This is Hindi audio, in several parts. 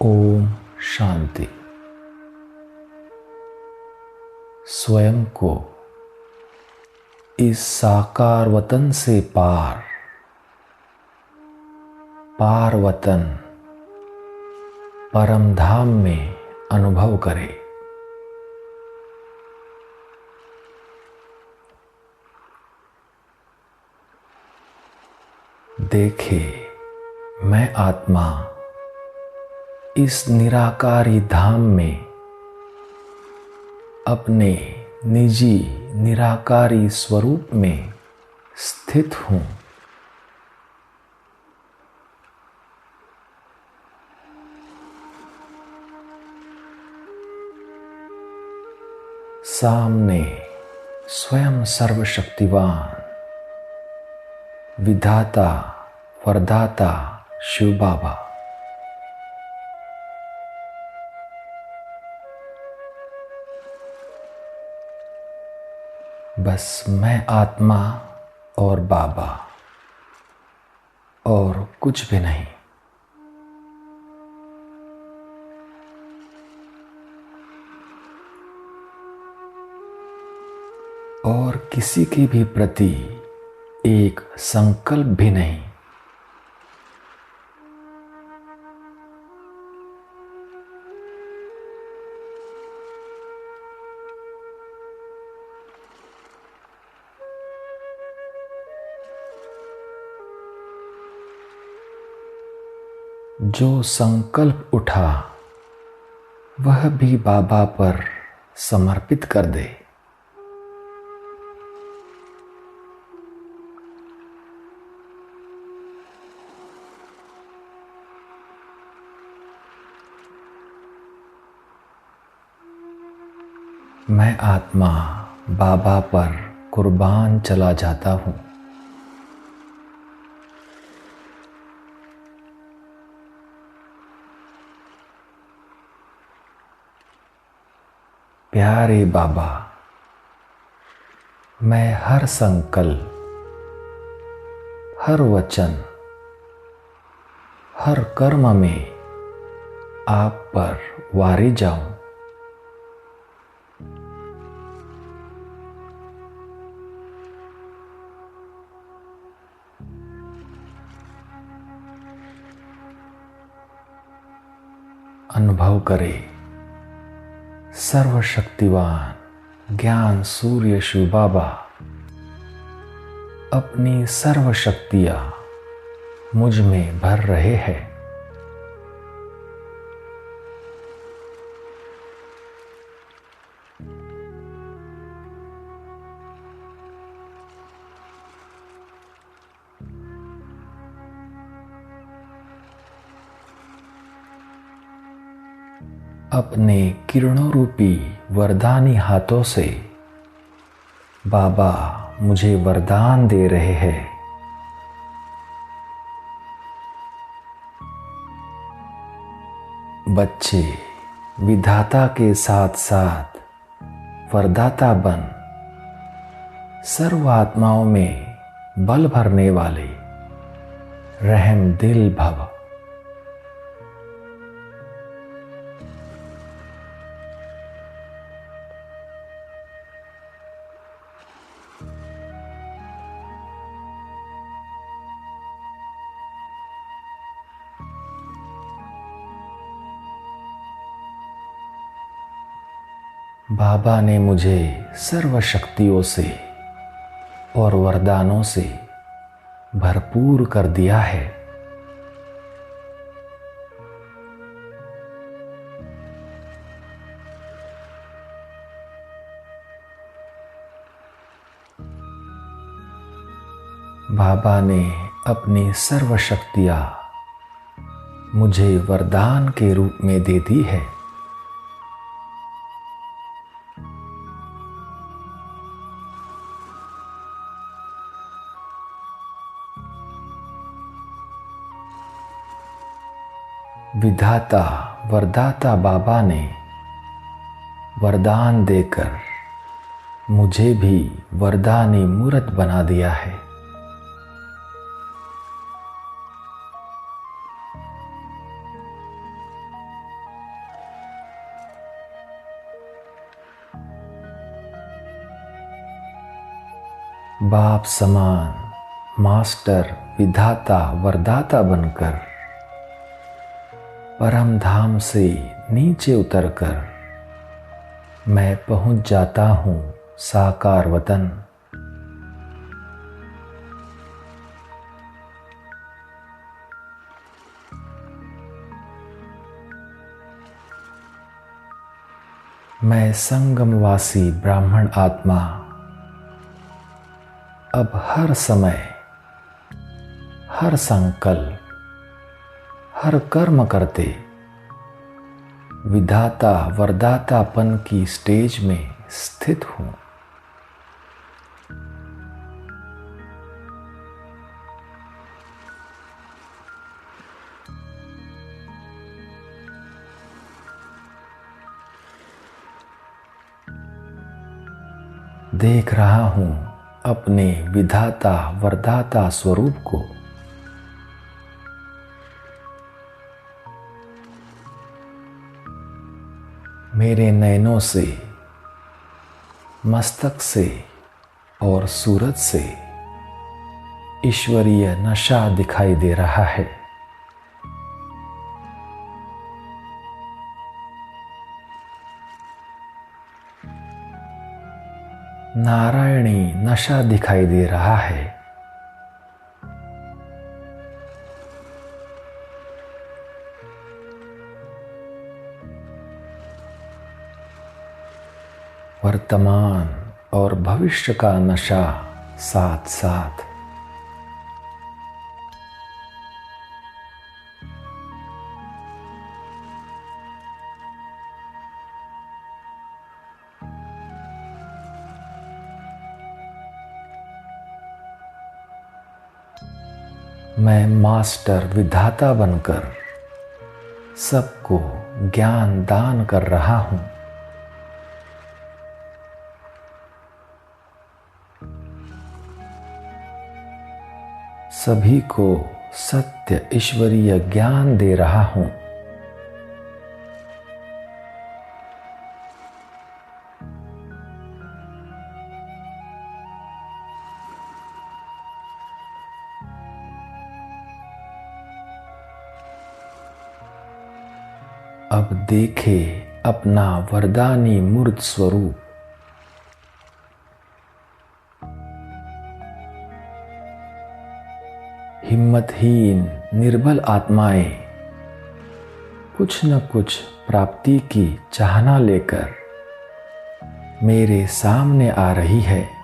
ओम शांति। स्वयं को इस साकार वतन से पार वतन परम धाम में अनुभव करें। देखे मैं आत्मा इस निराकारी धाम में अपने निजी निराकारी स्वरूप में स्थित हूं। सामने स्वयं सर्वशक्तिवान विधाता वरदाता शिव बाबा। बस मैं आत्मा और बाबा और कुछ भी नहीं। और किसी के भी प्रति एक संकल्प भी नहीं। जो संकल्प उठा वह भी बाबा पर समर्पित कर दे। मैं आत्मा बाबा पर कुर्बान चला जाता हूं। प्यारे बाबा, मैं हर संकल्प, हर वचन, हर कर्म में आप पर वारे जाऊं। अनुभव करें सर्वशक्तिवान ज्ञान सूर्य शिव बाबा अपनी सर्व शक्तियां मुझ में भर रहे हैं। अपने किरणों रूपी वरदानी हाथों से बाबा मुझे वरदान दे रहे हैं। बच्चे विधाता के साथ साथ वरदाता बन सर्व आत्माओं में बल भरने वाले रहम दिल भव। बाबा ने मुझे सर्व शक्तियों से और वरदानों से भरपूर कर दिया है। बाबा ने अपनी सर्व शक्तियां मुझे वरदान के रूप में दे दी है। विधाता वरदाता बाबा ने वरदान देकर मुझे भी वरदानी मूर्त बना दिया है। बाप समान मास्टर विधाता वरदाता बनकर परम धाम से नीचे उतरकर मैं पहुंच जाता हूं साकार वतन। मैं संगमवासी ब्राह्मण आत्मा अब हर समय, हर संकल्प, हर कर्म करते विधाता वरदातापन की स्टेज में स्थित हूं। देख रहा हूं अपने विधाता वरदाता स्वरूप को। मेरे नयनों से, मस्तक से और सूरत से ईश्वरीय नशा दिखाई दे रहा है। नारायणी नशा दिखाई दे रहा है। वर्तमान और भविष्य का नशा साथ साथ। मैं मास्टर विधाता बनकर सबको ज्ञान दान कर रहा हूं। सभी को सत्य ईश्वरीय ज्ञान दे रहा हूं। अब देखे अपना वरदानी मूर्त स्वरूप। हिम्मतहीन निर्बल आत्माएं कुछ न कुछ प्राप्ति की चाहना लेकर मेरे सामने आ रही है।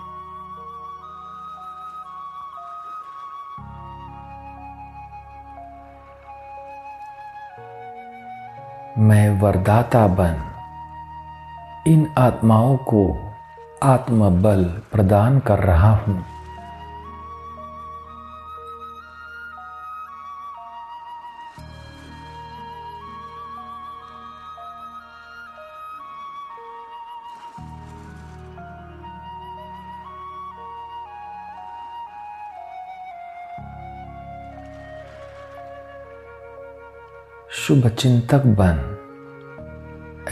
मैं वरदाता बन इन आत्माओं को आत्मबल प्रदान कर रहा हूं। शुभ चिंतक बन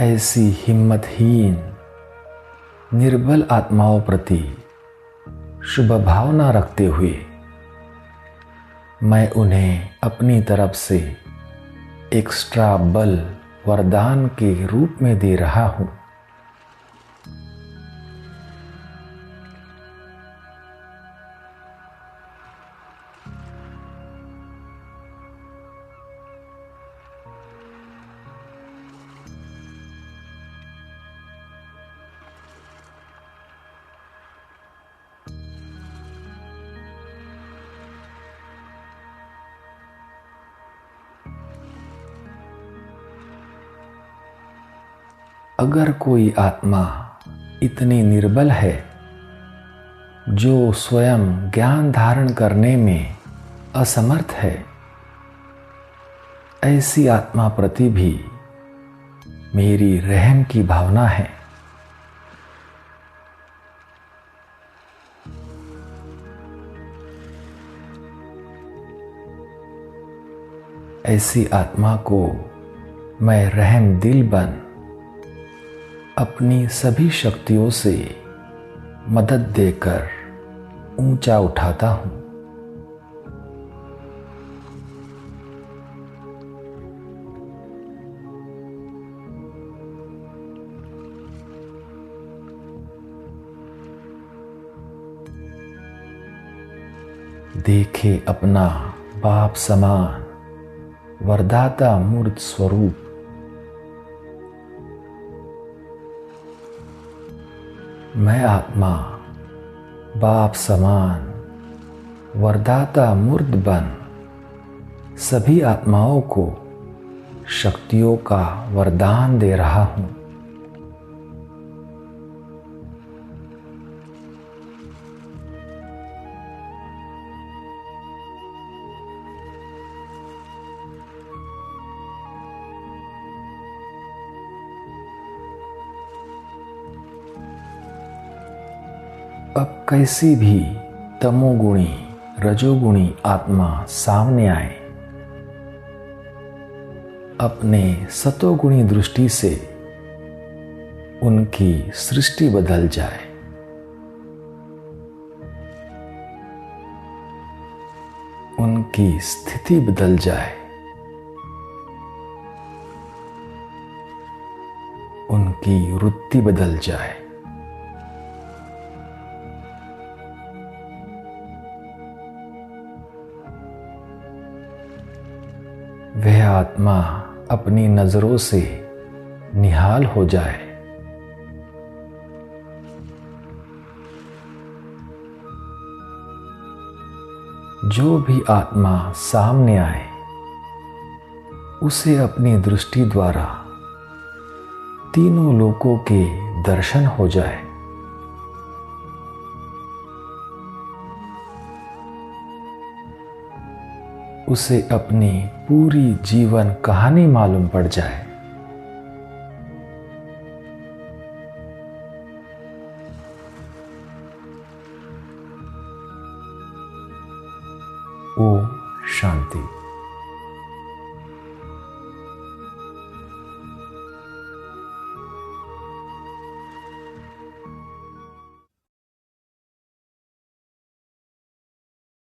ऐसी हिम्मतहीन निर्बल आत्माओं प्रति शुभ भावना रखते हुए मैं उन्हें अपनी तरफ से एक्स्ट्रा बल वरदान के रूप में दे रहा हूं। अगर कोई आत्मा इतनी निर्बल है जो स्वयं ज्ञान धारण करने में असमर्थ है, ऐसी आत्मा प्रति भी मेरी रहम की भावना है। ऐसी आत्मा को मैं रहम दिल बन अपनी सभी शक्तियों से मदद देकर ऊंचा उठाता हूं। देखे अपना बाप समान वरदाता मूर्त स्वरूप। मैं आत्मा बाप समान वरदाता मूर्त बन सभी आत्माओं को शक्तियों का वरदान दे रहा हूं। अब कैसी भी तमोगुणी रजोगुणी आत्मा सामने आए, अपने सतोगुणी दृष्टि से उनकी सृष्टि बदल जाए। उनकी स्थिति बदल जाए। उनकी वृत्ति बदल जाए। वह आत्मा अपनी नजरों से निहाल हो जाए। जो भी आत्मा सामने आए उसे अपनी दृष्टि द्वारा तीनों लोकों के दर्शन हो जाए। उसे अपनी पूरी जीवन कहानी मालूम पड़ जाए। ओम शांति।